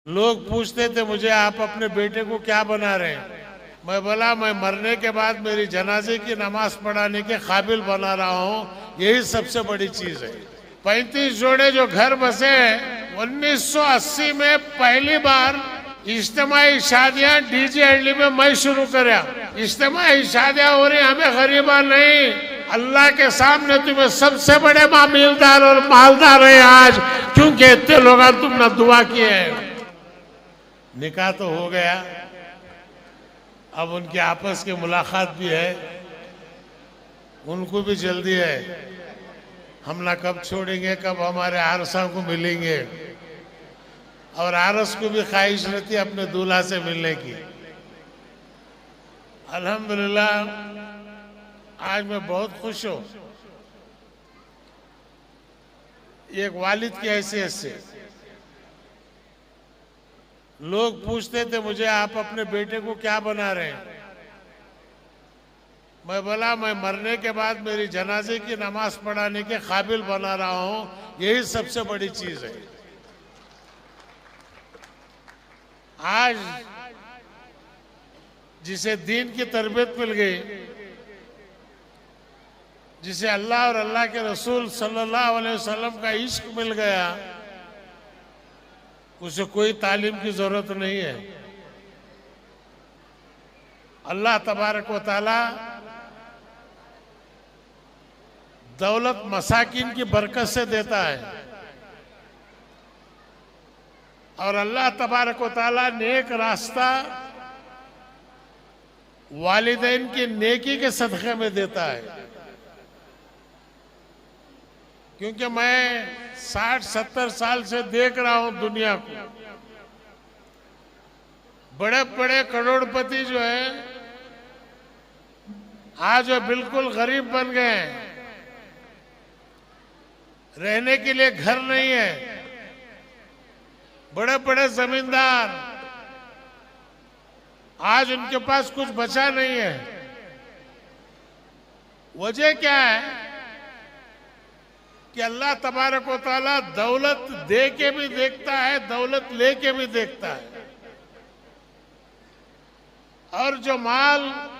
लोग पूछते थे मुझे, आप अपने बेटे को क्या बना रहे हैं? मैं बोला, मैं मरने के बाद मेरी जनाजे की नमाज पढ़ाने के काबिल बना रहा हूँ। यही सबसे बड़ी चीज है। 35 जोड़े जो घर बसे हैं, 1980 में पहली बार इज्तिमाई शादियां डीजे हंडी में मैं शुरू करा। इज्तिमाई शादियां हो रही, हमें गरीबा नहीं, अल्लाह के सामने तुम्हें सबसे बड़े मामिलदार और मालदार है आज, क्योंकि इतने लोग तुमने दुआ किए हैं। निकाह तो हो गया, अब उनकी आपस की मुलाकात भी है, उनको भी जल्दी है। हम ना कब छोड़ेंगे, कब हमारे आरसा को मिलेंगे। और आरस को भी ख्वाहिश रहती है अपने दूल्हा से मिलने की। अल्हम्दुलिल्लाह आज मैं बहुत खुश हूं, एक वालिद की हैसियत से। लोग पूछते थे मुझे, आप अपने बेटे को क्या बना रहे हैं? मैं बोला, मैं मरने के बाद मेरी जनाजे की नमाज पढ़ाने के काबिल बना रहा हूं। यही सबसे बड़ी चीज है। आज जिसे दीन की तरबियत मिल गई, जिसे अल्लाह और अल्लाह के रसूल सल्लल्लाहु अलैहि वसल्लम का इश्क मिल गया, उसे कोई तालीम की जरूरत नहीं है। अल्लाह तबारक व तआला दौलत मसाकिन की बरकत से देता है, और अल्लाह तबारक व तआला नेक रास्ता वालिदैन की नेकी के सदक़े में देता है। क्योंकि मैं 60-70 साल से देख रहा हूं दुनिया को, बड़े बड़े करोड़पति जो है आज वो बिल्कुल गरीब बन गए हैं, रहने के लिए घर नहीं है। बड़े बड़े जमींदार, आज उनके पास कुछ बचा नहीं है। वजह क्या है कि अल्लाह तबारक व तआला दौलत दे के भी देखता है, दौलत ले के भी देखता है। और जो माल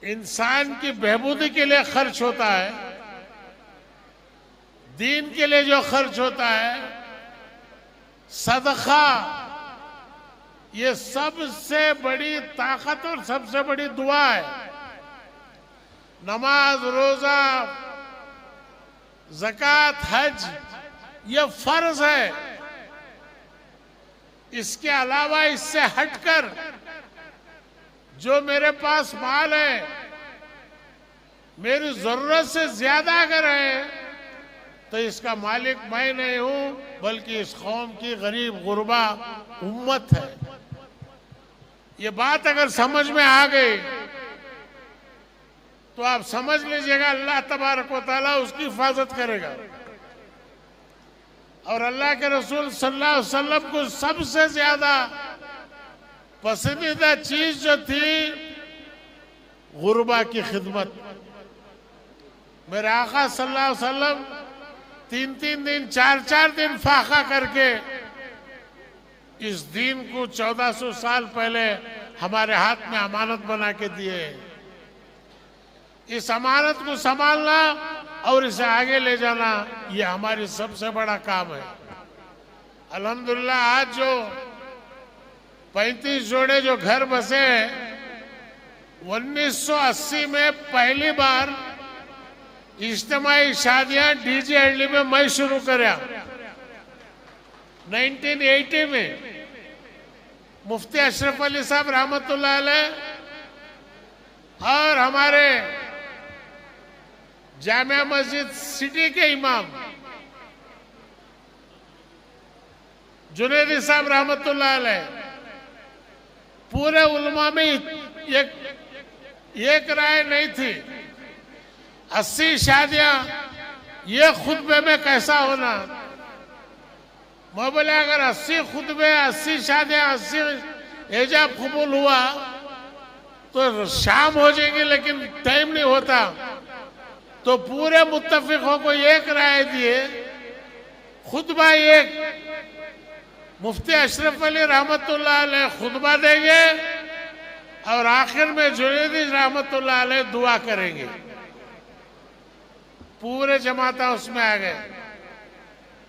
इंसान की बहबूदी के लिए खर्च होता है, दीन के लिए जो खर्च होता है, सदका, ये सबसे बड़ी ताकत और सबसे बड़ी दुआ है। नमाज, रोजा, ज़कात, हज, ये फर्ज है। इसके अलावा, इससे हटकर जो मेरे पास माल है, मेरी जरूरत से ज्यादा अगर है, तो इसका मालिक मैं नहीं हूं, बल्कि इस कौम की गरीब गुरबा उम्मत है। ये बात अगर समझ में आ गई तो आप समझ लीजिएगा अल्लाह तबारक व तआला उसकी हिफाजत करेगा। और अल्लाह के रसूल सल्लल्लाहु अलैहि वसल्लम को सबसे ज्यादा पसंदीदा चीज जो थी, गुरबा की खिदमत। मेरे आका सल्लल्लाहु अलैहि वसल्लम 3-3 दिन, 4-4 दिन फाका करके इस दीन को 1400 साल पहले हमारे हाथ में अमानत बना के दिए। इस अमानत को संभालना और इसे आगे ले जाना, ये हमारी सबसे बड़ा काम है। अल्हम्दुलिल्लाह आज जो 35 जोड़े जो घर बसे हैं, 1980 में पहली बार इज्तिमाई शादियां डीजे हंडी में मैं शुरू करा। 1980 में मुफ्ती अशरफ अली साहब रहमतुल्लाह अलैह और हमारे जामिया मस्जिद सिटी के इमाम जुनैदी साहब रहमतुल्लाह अलैह, पूरे उलमा में एक राय नहीं थी। 80 शादियां ये खुतबे में कैसा होना? मैं बोले, अगर 80 खुतबे, 80 शादियां, 80 एजाब कबूल हुआ तो शाम हो जाएगी, लेकिन टाइम नहीं होता। तो पूरे मुत्तफिकों को एक राय दिए खुतबा एक मुफ्ती अशरफ अली रहमतुल्लाह अलैह खुतबा देंगे और आखिर में जुनैदी रहमतुल्लाह अलैह दुआ करेंगे। पूरे जमाता उसमें आ गए,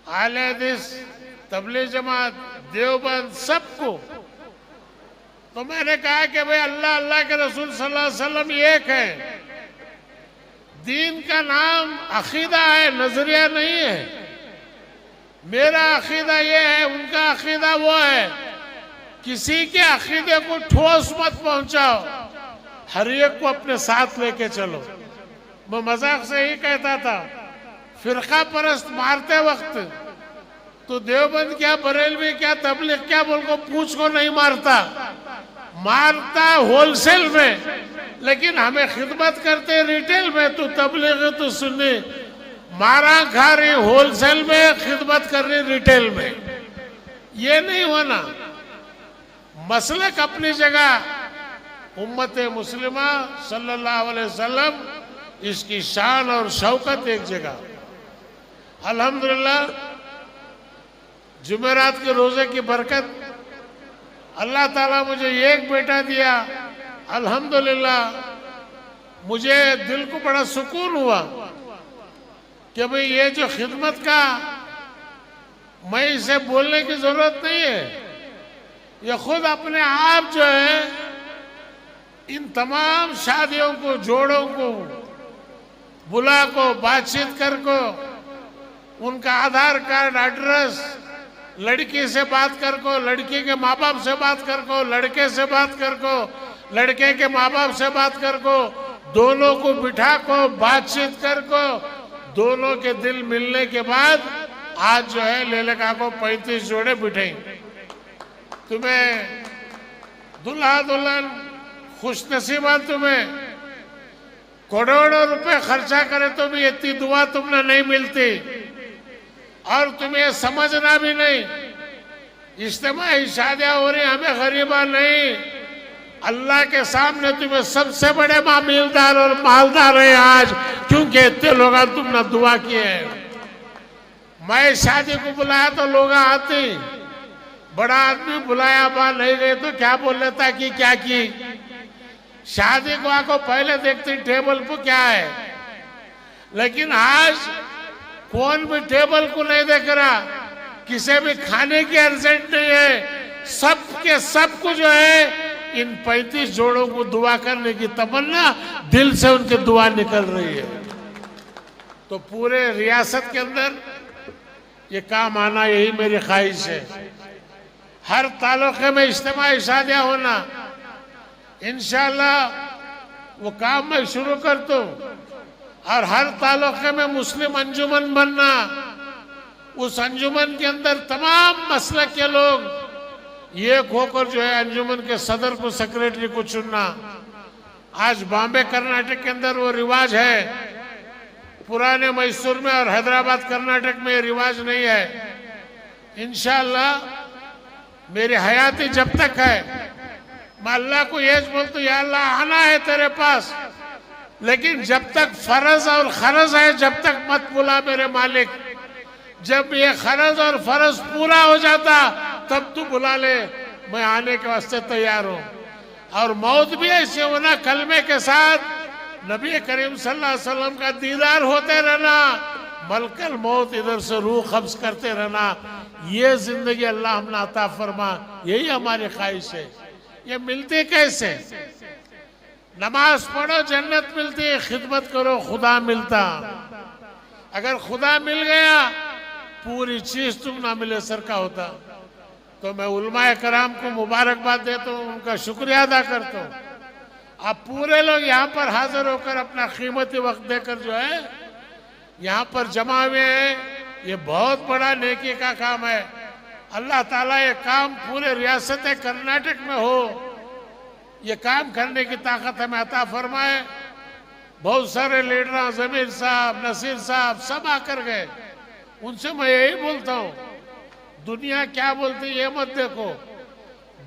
आले हदीस, तबलीग जमात, देवबंद, सबको। तो मैंने कहा कि भाई अल्लाह, अल्लाह के रसूल सल्लल्लाहु अलैहि वसल्लम एक है। दीन का नाम अकीदा है, नजरिया नहीं है। मेरा अकीदा ये है, उनका अकीदा वो है। किसी के अकीदे को ठोस मत पहुंचाओ, हर एक को अपने साथ लेके चलो। मैं मजाक से ही कहता था, फिरका परस्त मारते वक्त तो देवबंद क्या, बरेलवी क्या, तबलीग क्या, बोल को पूछ को नहीं मारता, मारता होलसेल में। लेकिन हमें खिदमत करते रिटेल में, तो तबलीग तो सुन्नी, मारा खा रही होलसेल में, खिदमत कर रही रिटेल में। ये नहीं होना। मसलक अपनी जगह, उम्मत मुस्लिमा सल्लल्लाहु अलैहि वसल्लम, इसकी शान और शौकत एक जगह। अल्हम्दुलिल्लाह, जुमेरात के रोजे की बरकत, अल्लाह ताला मुझे एक बेटा दिया। अल्हम्दुलिल्लाह, मुझे दिल को बड़ा सुकून हुआ कि भाई ये जो खिदमत का, मैं इसे बोलने की जरूरत नहीं है, ये खुद अपने आप जो है इन तमाम शादियों को, जोड़ों को बुला को, बातचीत कर को, उनका आधार कार्ड, एड्रेस, लड़की से बात कर को, लड़की के माँ बाप से बात कर को, लड़के से बात कर को, लड़के के माँ बाप से बात कर को, दोनों को बिठा को बातचीत कर को, दोनों के दिल मिलने के बाद आज जो है लेलका को 35 जोड़े बिठाएंगे। तुम्हें दुल्हा दुल्हन खुशनसीबा, तुम्हें करोड़ों रुपए खर्चा करे तो भी इतनी दुआ तुमने नहीं मिलती, और तुम्हें समझना भी नहीं। इज्तिमाई शादियां हो रही, हमें गरीबा नहीं, अल्लाह के सामने तुम्हें सबसे बड़े मामिलदार और मालदार है आज, क्योंकि इतने लोग तुमने दुआ किए हैं। मैं शादी को बुलाया तो लोग आते, बड़ा आदमी बुलाया, बा नहीं गए तो क्या बोल लेता कि क्या की। शादी को आको पहले देखते टेबल पर क्या है, लेकिन आज कौन भी टेबल को नहीं देख रहा, किसी भी खाने की अर्जेंट नहीं है। सबके सब कुछ जो है इन 35 जोड़ों को दुआ करने की तमन्ना, दिल से उनकी दुआ निकल रही है। तो पूरे रियासत के अंदर ये काम आना, यही मेरी ख्वाहिश है। हर तालुके में इज्तिमाई शादियां होना, इंशाअल्लाह वो काम मैं शुरू कर दूं। और हर तालुके में मुस्लिम अंजुमन बनना, उस अंजुमन के अंदर तमाम मसलक के लोग एक होकर जो है अंजुमन के सदर को, सेक्रेटरी को चुनना। आज बॉम्बे कर्नाटक के अंदर वो रिवाज है, पुराने मैसूर में और हैदराबाद कर्नाटक में ये रिवाज नहीं है। इंशाअल्लाह मेरी हयाती जब तक है, मैं अल्लाह को ये बोलता हूँ, या अल्लाह आना है तेरे पास, लेकिन जब तक फर्ज और खरज है जब तक मत बुला मेरे मालिक। जब ये खरज और फर्ज पूरा हो जाता तब तू बुला ले, मैं आने के वास्ते तैयार हूं। और मौत भी ऐसे होना, कलमे के साथ नबी करीम सल्लल्लाहु अलैहि वसल्लम का दीदार होते रहना, मलकल मौत इधर से रूह कब्ज करते रहना, ये जिंदगी अल्लाह हमने अता फरमा, यही हमारी ख्वाहिश है। ये मिलती कैसे? नमाज पढ़ो जन्नत मिलती, खिदमत करो खुदा मिलता। अगर खुदा मिल गया पूरी चीज तुम ना मिले सर का होता। तो मैं उलमाए कराम को मुबारकबाद देता हूँ, उनका शुक्रिया अदा करता हूँ। आप पूरे लोग यहाँ पर हाजिर होकर अपना कीमती वक्त देकर जो है यहाँ पर जमा हुए हैं, ये बहुत बड़ा नेकी का काम है। अल्लाह ताला ये काम पूरे रियासत कर्नाटक में हो, ये काम करने की ताकत हमें अता फरमाए। बहुत सारे लीडर, जमीर साहब, नसीर साहब सब आकर गए। उनसे मैं यही बोलता हूँ, दुनिया क्या बोलती है ये मत देखो,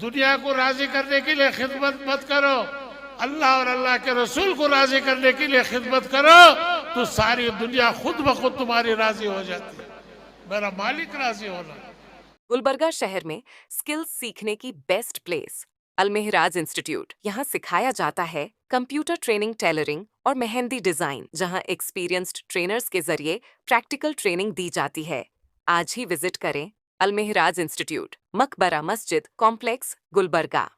दुनिया को राजी करने के लिए खिदमत मत करो, अल्लाह और अल्लाह के रसूल को राजी करने के लिए खिदमत करो, तो सारी दुनिया खुद ब खुद तुम्हारी राजी हो जाती है। मेरा मालिक राजी होना। गुलबर्गा शहर में स्किल्स सीखने की बेस्ट प्लेस अलमेहराज इंस्टीट्यूट। यहाँ सिखाया जाता है कंप्यूटर ट्रेनिंग, टेलरिंग और मेहंदी डिजाइन, जहाँ एक्सपीरियंस्ड ट्रेनर्स के जरिए प्रैक्टिकल ट्रेनिंग दी जाती है। आज ही विजिट करें अलमेहराज इंस्टीट्यूट, मकबरा मस्जिद कॉम्प्लेक्स, गुलबर्गा।